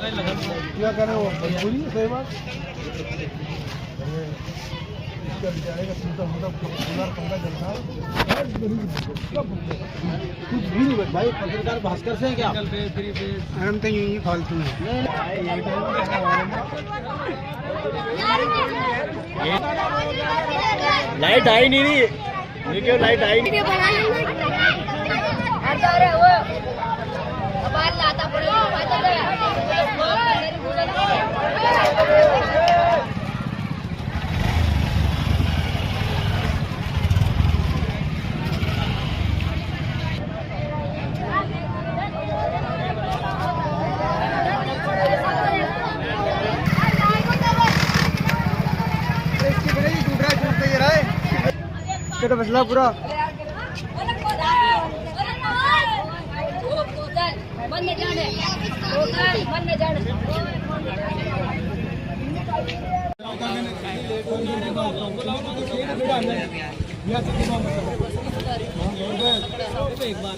क्या करें वो मजबूरी है, सही बात। कुछ भी नहीं भाई, पत्रकार भास्कर से क्या हम तो यूं ही फालतू हैं। लाइट आई नहीं रही, क्यों लाइट आई नहीं। तो मसला पूरा एक बार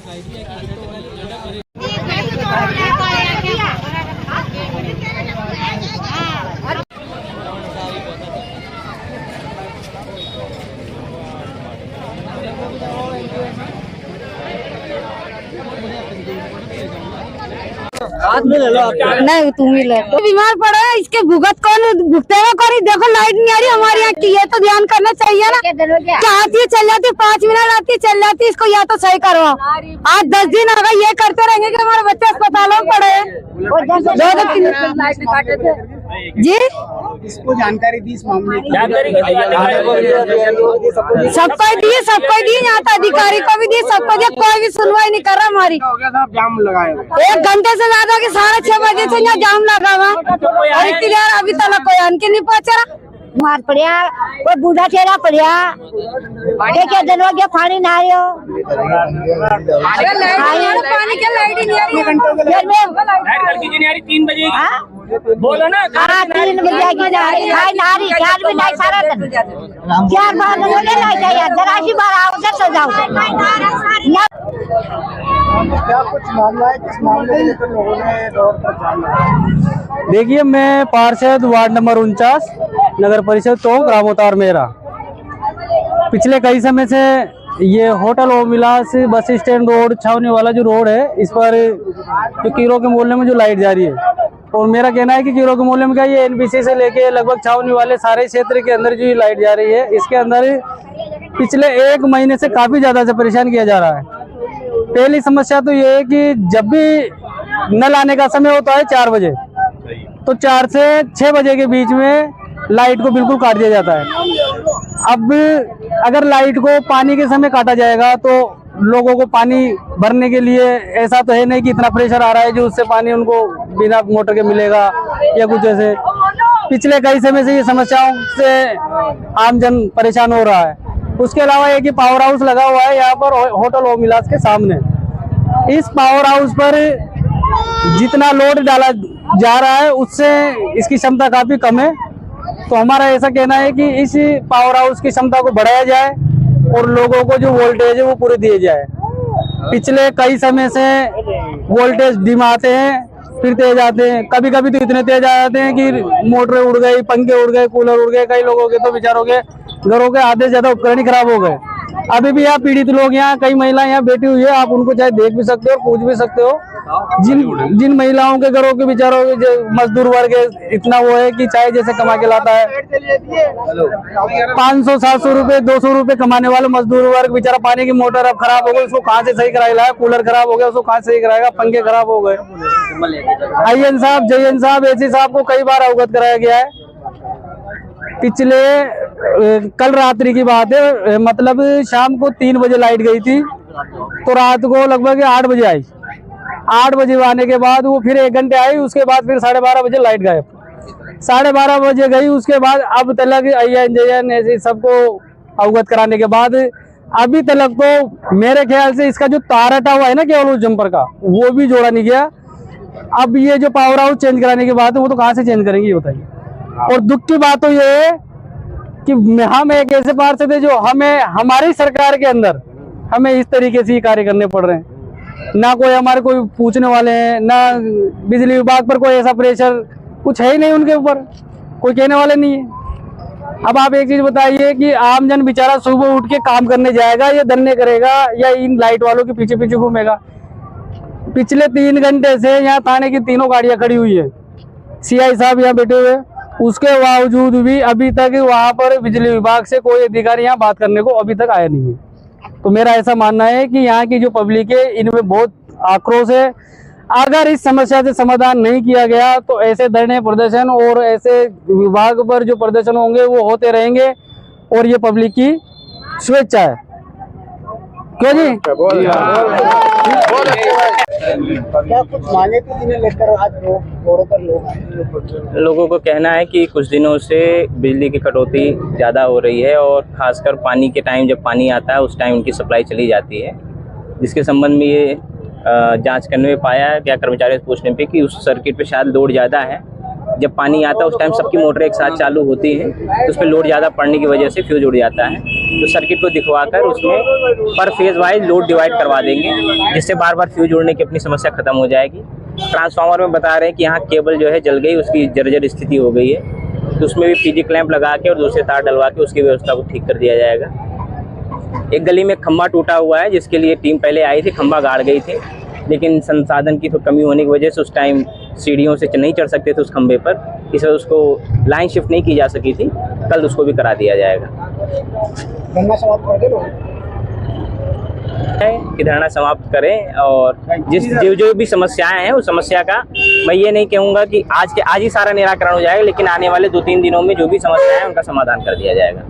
नहीं तुम ही ले तो बीमार पड़ा है, इसके भुगत कौन भुगतेगा करी। देखो लाइट नहीं आ रही हमारे यहाँ की, ये तो ध्यान करना चाहिए ना। क्या आती है चल जाती है, 5 मिनट आती है चल जाती है, इसको या तो सही करवाओ। आज 10 दिन होगा ये करते रहेंगे कि हमारे बच्चे अस्पतालों में पड़े हैं। 2-3 जी इसको जानकारी दी इस मामले की, सबको दी यहाँ तो अधिकारी को भी दी, सबको दिया, कोई भी सुनवाई नहीं कर रहा हमारी। जाम लगाए 1 घंटे से ज्यादा के 6:30 बजे से यहाँ जाम लगा हुआ और क्लियर अभी तक कोई आने नहीं पहुँचा रहा। मार पड़िया कोई बूढ़ा चेहरा पड़िया क्या जनवा क्या पानी ना आयो पानी क्या लाइट ही नहीं आ रही 3 बजे बोलो ना। 3 बजे की नारी 4 भी नहीं सारा दिन 4 बार बोले लाइट आई जरा सी बार आओ सो जाओ। क्या कुछ मामला है, किस मामले में तो लोगों ने रोड पर जाम लगाया? देखिए, मैं पार्षद वार्ड नंबर 49 नगर परिषद टोंक रामोतार मेरा। पिछले कई समय से ये होटल ओम विलास बस स्टैंड रोड छावनी वाला जो रोड है, इस पर जो कीरो के मोहल्ले में जो लाइट जा रही है, और मेरा कहना है कि कीरो के मोहल्ले में क्या ये एनबीसी से लेके लगभग छावनी वाले सारे क्षेत्र के अंदर जो लाइट जा रही है, इसके अंदर पिछले 1 महीने से काफी ज्यादा से परेशान किया जा रहा है। पहली समस्या तो ये है कि जब भी नल आने का समय होता है 4 बजे, तो 4 से 6 बजे के बीच में लाइट को बिल्कुल काट दिया जाता है। अब अगर लाइट को पानी के समय काटा जाएगा तो लोगों को पानी भरने के लिए ऐसा तो है नहीं कि इतना प्रेशर आ रहा है जो उससे पानी उनको बिना मोटर के मिलेगा या कुछ ऐसे। पिछले कई समय से ये समस्याओं से आमजन परेशान हो रहा है। उसके अलावा एक पावर हाउस लगा हुआ है यहाँ पर होटल ओम विलास के सामने। इस पावर हाउस पर जितना लोड डाला जा रहा है उससे इसकी क्षमता काफी कम है। तो हमारा ऐसा कहना है कि इस पावर हाउस की क्षमता को बढ़ाया जाए और लोगों को जो वोल्टेज है वो पूरे दिए जाए। पिछले कई समय से वोल्टेज डिम आते हैं फिर तेज आते हैं, कभी कभी तो इतने तेज आ जाते हैं कि मोटरें उड़ गई, पंखे उड़ गए, कूलर उड़ गए। कई लोगों के तो बेचारों के घरों के आधे ज्यादा उपकरण ही खराब हो गए। अभी भी यहाँ पीड़ित लोग, यहाँ कई महिलाएं यहाँ बैठी हुई है, आप उनको चाहे देख भी सकते हो और पूछ भी सकते हो। जिन महिलाओं के घरों के बेचारों के मजदूर वर्ग है, इतना वो है कि चाहे जैसे कमा के लाता है। 500-700 रुपए 200 रुपए कमाने वाले मजदूर वर्ग बेचारा, पानी की मोटर अब खराब हो गई, उसको कहाँ से सही कराएगा? कूलर खराब हो गया, उसको कहाँ से सही कराएगा? पंखे खराब हो गए। IN साहब, JN साहब, AC साहब को कई बार अवगत कराया गया है। पिछले कल रात्रि की बात है, मतलब शाम को 3 बजे लाइट गई थी, तो रात को लगभग 8 बजे आई। 8 बजे आने के बाद वो फिर 1 घंटे आई, उसके बाद फिर 12:30 बजे लाइट गायब। 12:30 बजे गई, उसके बाद अब तक IN JN ऐसे सबको अवगत कराने के बाद अभी तक तो मेरे ख्याल से इसका जो तार हटा हुआ है ना केवल उस जंपर का, वो भी जोड़ा नहीं गया। अब ये जो पावर हाउस चेंज कराने की बात है, वो तो कहाँ से चेंज करेंगे ये बताइए। और दुख की बात तो ये है कि हम एक ऐसे पार्षद है जो हमें हमारी सरकार के अंदर हमें इस तरीके से कार्य करने पड़ रहे हैं। ना कोई हमारे कोई पूछने वाले हैं, ना बिजली विभाग पर कोई ऐसा प्रेशर कुछ है ही नहीं, उनके ऊपर कोई कहने वाले नहीं है। अब आप एक चीज बताइए कि आम जन बेचारा सुबह उठ के काम करने जाएगा या धरने करेगा या इन लाइट वालों के पीछे पीछे घूमेगा। पिछले 3 घंटे से यहाँ थाने की तीनों गाड़ियां खड़ी हुई है, सीआई साहब यहाँ बैठे हुए, उसके बावजूद भी अभी तक वहाँ पर बिजली विभाग से कोई अधिकारी यहाँ बात करने को अभी तक आया नहीं है। तो मेरा ऐसा मानना है कि यहाँ की जो पब्लिक है इनमें बहुत आक्रोश है। अगर इस समस्या से समाधान नहीं किया गया तो ऐसे धरने प्रदर्शन और ऐसे विभाग पर जो प्रदर्शन होंगे वो होते रहेंगे और ये पब्लिक की स्वेच्छा है। क्यों जी? क्या कुछ मांगे थी जिन्हें लेकर आज रोडों पर लोग आए? लोगों को कहना है कि कुछ दिनों से बिजली की कटौती ज़्यादा हो रही है और ख़ासकर पानी के टाइम, जब पानी आता है उस टाइम उनकी सप्लाई चली जाती है, जिसके संबंध में ये जांच करने में पाया है क्या कर्मचारियों से पूछने पे कि उस सर्किट पे शायद लोड ज़्यादा है। जब पानी आता है उस टाइम सबकी मोटरें एक साथ चालू होती हैं तो उस पर लोड ज़्यादा पड़ने की वजह से फ्यूज उड़ जाता है। तो सर्किट को दिखवाकर उसमें पर फेज वाइज लोड डिवाइड करवा देंगे, जिससे बार बार फ्यूज उड़ने की अपनी समस्या खत्म हो जाएगी। ट्रांसफार्मर में बता रहे हैं कि यहाँ केबल जो है जल गई, उसकी जर्जर स्थिति हो गई है, तो उसमें भी पीजी क्लैंप लगा के और दूसरे तार डलवा के उसकी व्यवस्था को ठीक कर दिया जाएगा। एक गली में खंभा टूटा हुआ है जिसके लिए टीम पहले आई थी, खंभा गाड़ गई थी, लेकिन संसाधन की तो कमी होने की वजह से उस टाइम सीढ़ियों से नहीं चढ़ सकते थे उस खंभे पर, इस वजह उसको लाइन शिफ्ट नहीं की जा सकी थी। कल उसको भी करा दिया जाएगा। धरना समाप्त कर दो कि धरना समाप्त करें और जो भी समस्याएं हैं उस समस्या का मैं ये नहीं कहूँगा कि आज ही सारा निराकरण हो जाएगा, लेकिन आने वाले 2-3 दिनों में जो भी समस्याएं हैं उनका समाधान कर दिया जाएगा।